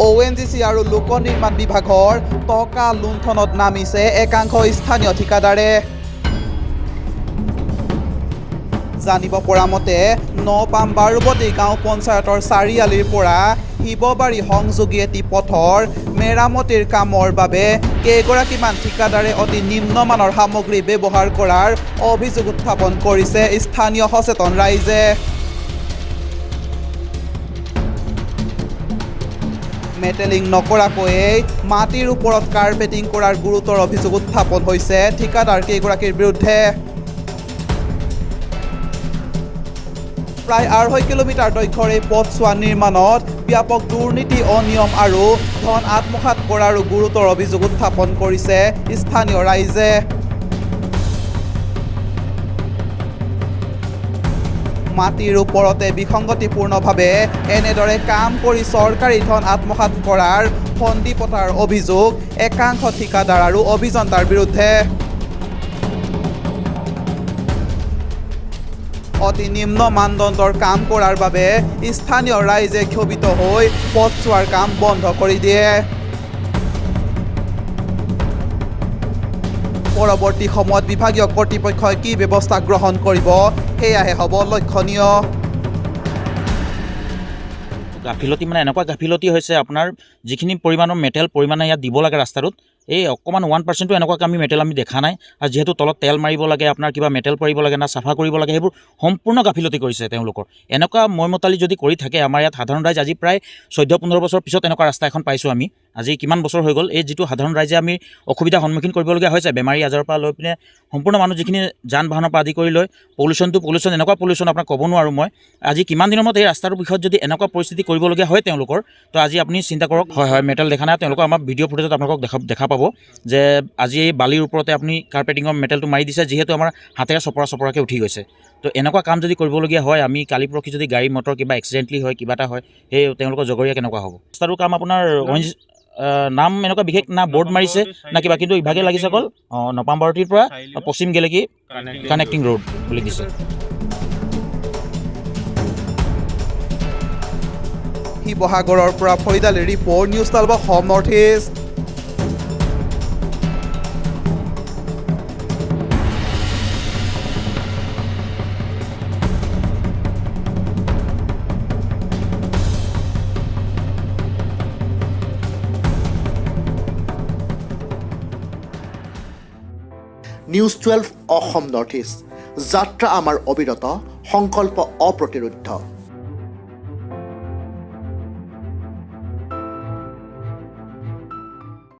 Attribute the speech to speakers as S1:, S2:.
S1: ONGC আৰু লোক নিৰ্মাণ বিভাগৰ টকা লুণ্ঠনত নামিছে একাংশ স্থানীয় ঠিকাদাৰে। জানিব পৰা মতে নপাম বাৰুবতী গাঁও পঞ্চায়তৰ চাৰিআলিৰ পৰা শিৱবাৰী সংযোগী এটি পথৰ মেৰামতিৰ কামৰ বাবে কেইগৰাকীমান ঠিকাদাৰে অতি নিম্নমানৰ সামগ্ৰী ব্যৱহাৰ কৰাৰ অভিযোগ উত্থাপন কৰিছে স্থানীয় সচেতন ৰাইজে। মেটেলিং নকৰাকৈয়ে মাটিৰ ওপৰত কাৰ্পেটিং কৰাৰ গুৰুতৰ অভিযোগ উত্থাপন হৈছে ঠিকাদাৰ কেইগৰাকীৰ বিৰুদ্ধে। প্ৰায় 2.5 কিলোমিটাৰ দৈৰ্ঘ্যৰ এই পথছোৱা নিৰ্মাণত ব্যাপক দুৰ্নীতি, অনিয়ম আৰু ধন আত্মসাৎ কৰাৰো গুৰুতৰ অভিযোগ উত্থাপন কৰিছে স্থানীয় ৰাইজে। মাটিৰ ওপৰতে বিসংগতিপূৰ্ণভাৱে এনেদৰে কাম কৰি চৰকাৰী ধন আত্মসাৎ কৰাৰ ফন্দি পতাৰ অভিযোগ একাংশ ঠিকাদাৰ আৰু অভিযন্তাৰ বিৰুদ্ধে। অতি নিম্ন মানদণ্ডৰ কাম কৰাৰ বাবে স্থানীয় ৰাইজে ক্ষোভিত হৈ পথছোৱাৰ কাম বন্ধ কৰি দিয়ে। পৰৱৰ্তী সময়ত বিভাগীয় কৰ্তৃপক্ষই কি ব্যৱস্থা গ্ৰহণ কৰিব সেয়াহে হ'ব লক্ষণীয়।
S2: গাফিলতি মানে এনেকুৱা গাফিলতি হৈছে আপোনাৰ যিখিনি পৰিমাণৰ মেটেল পৰিমাণে ইয়াত দিব লাগে ৰাস্তাটোত এই অকণমান 1% এনেকুৱাকৈ আমি মেটেল আমি দেখা নাই। আৰু যিহেতু তলত তেল মাৰিব লাগে, আপোনাৰ কিবা মেটেল পৰিব লাগে না চাফা কৰিব লাগে, সেইবোৰ সম্পূৰ্ণ গাফিলতি কৰিছে তেওঁলোকৰ। এনেকুৱা মইমতালি যদি কৰি থাকে আমাৰ ইয়াত সাধাৰণ ৰাইজ আজি প্ৰায় 14-15 বছৰ পিছত এনেকুৱা ৰাস্তা এখন পাইছোঁ আমি। আজি কিমান বছৰ হৈ গ'ল এই যিটো সাধাৰণ ৰাইজে আমি অসুবিধাৰ সন্মুখীন কৰিবলগীয়া হৈছে, বেমাৰী আজাৰৰ পৰা লৈ পিনে সম্পূৰ্ণ মানুহ যিখিনি যান বাহনৰ পৰা আদি কৰি লৈ পলিউশ্যন এনেকুৱা পলিউশ্যন আপোনাক ক'ব নোৱাৰোঁ মই। আজি কিমান দিনৰ মূৰত এই ৰাস্তাটোৰ বিষয়ত যদি এনেকুৱা পৰিস্থিতি কৰিবলগীয়া হয় তেওঁলোকৰ, তো আজি আপুনি চিন্তা কৰক। হয় মেটেল দেখা নাই তেওঁলোকৰ, আমাৰ ভিডিঅ' ফুটেজত আপোনালোকক দেখা পাব যে আজি এই বালিৰ ওপৰতে আপুনি কাৰ্পেটিঙৰ মেটেলটো মাৰি দিছে, যিহেতু আমাৰ হাতেৰে চপৰাকৈ উঠি গৈছে। তো এনেকুৱা কাম যদি কৰিবলগীয়া হয়, আমি কালি পৰহি যদি গাড়ী মটৰ কিবা এক্সিডেণ্টলি হয়, কিবা এটা হয়, সেই তেওঁলোকৰ জগৰীয়া কেনেকুৱা হ'ব। ৰাস্তাটোৰ কাম আপোনাৰ নাম এনেকুৱা বিশেষ না বৰ্ড মাৰিছে না কিবা, কিন্তু ইভাগে লাগিছে অকল নপাম বাৰুতিৰ পৰা পশ্চিম গেলেকী কানেক্টিং ৰোড বুলি দিছে।
S1: শিৱসাগৰৰ পৰা ফৰিদ আলীৰ report, news 12 Assam north east.
S3: News 12 Assam north east. যাত্ৰা আমাৰ অবিৰত, সংকল্প অপ্ৰতিৰোধ্য।